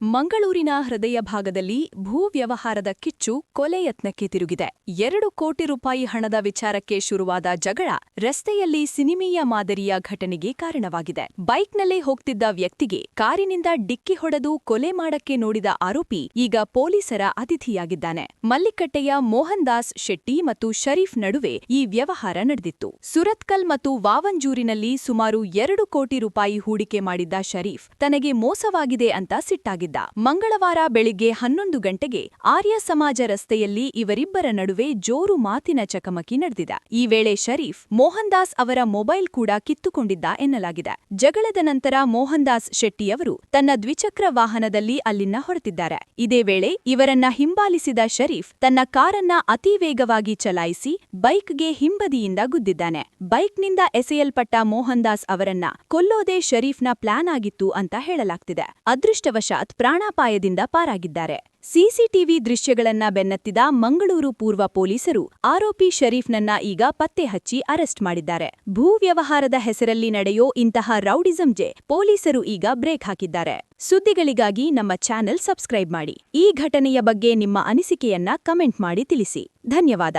ಮಂಗಳೂರಿನ ಹೃದಯ ಭಾಗದಲ್ಲಿ ಭೂ ವ್ಯವಹಾರದ ಕಿಚ್ಚು ಕೊಲೆ ಯತ್ನಕ್ಕೆ ತಿರುಗಿದೆ. 2 ಕೋಟಿ ರೂಪಾಯಿ ಹಣದ ವಿಚಾರಕ್ಕೆ ಶುರುವಾದ ಜಗಳ ರಸ್ತೆಯಲ್ಲಿ ಸಿನಿಮೀಯ ಮಾದರಿಯ ಘಟನೆಗೆ ಕಾರಣವಾಗಿದೆ. ಬೈಕ್ನಲ್ಲೇ ಹೋಗ್ತಿದ್ದ ವ್ಯಕ್ತಿಗೆ ಕಾರಿನಿಂದ ಡಿಕ್ಕಿ ಹೊಡೆದು ಕೊಲೆ ಮಾಡಕ್ಕೆ ನೋಡಿದ ಆರೋಪಿ ಈಗ ಪೊಲೀಸರ ಅತಿಥಿಯಾಗಿದ್ದಾನೆ. ಮಲ್ಲಿಕಟ್ಟೆಯ ಮೋಹನ್ ದಾಸ್ ಶೆಟ್ಟಿ ಮತ್ತು ಶರೀಫ್ ನಡುವೆ ಈ ವ್ಯವಹಾರ ನಡೆದಿತ್ತು. ಸುರತ್ಕಲ್ ಮತ್ತು ವಾವಂಜೂರಿನಲ್ಲಿ ಸುಮಾರು 2 ಕೋಟಿ ರೂಪಾಯಿ ಹೂಡಿಕೆ ಮಾಡಿದ್ದ ಶರೀಫ್ ತನಗೆ ಮೋಸವಾಗಿದೆ ಅಂತ ಸಿಟ್ಟಾಗಿದ್ದ. ಮಂಗಳವಾರ ಬೆಳಿಗ್ಗೆ 11 ಗಂಟೆಗೆ ಆರ್ಯ ಸಮಾಜ ರಸ್ತೆಯಲ್ಲಿ ಇವರಿಬ್ಬರ ನಡುವೆ ಜೋರು ಮಾತಿನ ಚಕಮಕಿ ನಡೆದಿದೆ. ಈ ವೇಳೆ ಶರೀಫ್ ಮೋಹನ್ ದಾಸ್ ಅವರ ಮೊಬೈಲ್ ಕೂಡ ಕಿತ್ತುಕೊಂಡಿದ್ದ ಎನ್ನಲಾಗಿದೆ. ಜಗಳದ ನಂತರ ಮೋಹನ್ ದಾಸ್ ಶೆಟ್ಟಿಯವರು ತನ್ನ ದ್ವಿಚಕ್ರ ವಾಹನದಲ್ಲಿ ಅಲ್ಲಿಂದ ಹೊರಟಿದ್ದಾರೆ. ಇದೇ ವೇಳೆ ಇವರನ್ನ ಹಿಂಬಾಲಿಸಿದ ಶರೀಫ್ ತನ್ನ ಕಾರನ್ನ ಅತಿ ವೇಗವಾಗಿ ಚಲಾಯಿಸಿ ಬೈಕ್ಗೆ ಹಿಂಬದಿಯಿಂದ ಗುದ್ದಿದ್ದಾನೆ. ಬೈಕ್ನಿಂದ ಎಸೆಯಲ್ಪಟ್ಟ ಮೋಹನ್ ದಾಸ್ ಅವರನ್ನ ಕೊಲ್ಲೋದೇ ಶರೀಫ್ನ ಪ್ಲಾನ್ ಆಗಿತ್ತು ಅಂತ ಹೇಳಲಾಗ್ತಿದೆ. ಅದೃಷ್ಟವಶಾತ್ ಪ್ರಾಣಾಪಾಯದಿಂದ ಪಾರಾಗಿದ್ದಾರೆ. ಸಿಸಿಟಿವಿ ದೃಶ್ಯಗಳನ್ನ ಬೆನ್ನತ್ತಿದ ಮಂಗಳೂರು ಪೂರ್ವ ಪೊಲೀಸರು ಆರೋಪಿ ಶರೀಫ್ನನ್ನ ಈಗ ಪತ್ತೆ ಹಚ್ಚಿ ಅರೆಸ್ಟ್ ಮಾಡಿದ್ದಾರೆ. ಭೂ ವ್ಯವಹಾರದ ಹೆಸರಲ್ಲಿ ನಡೆಯೋ ಇಂತಹ ರೌಡಿಸಂಗೆ ಪೊಲೀಸರು ಈಗ ಬ್ರೇಕ್ ಹಾಕಿದ್ದಾರೆ. ಸುದ್ದಿಗಳಿಗಾಗಿ ನಮ್ಮ ಚಾನೆಲ್ ಸಬ್ಸ್ಕ್ರೈಬ್ ಮಾಡಿ. ಈ ಘಟನೆಯ ಬಗ್ಗೆ ನಿಮ್ಮ ಅನಿಸಿಕೆಯನ್ನ ಕಮೆಂಟ್ ಮಾಡಿ ತಿಳಿಸಿ. ಧನ್ಯವಾದ.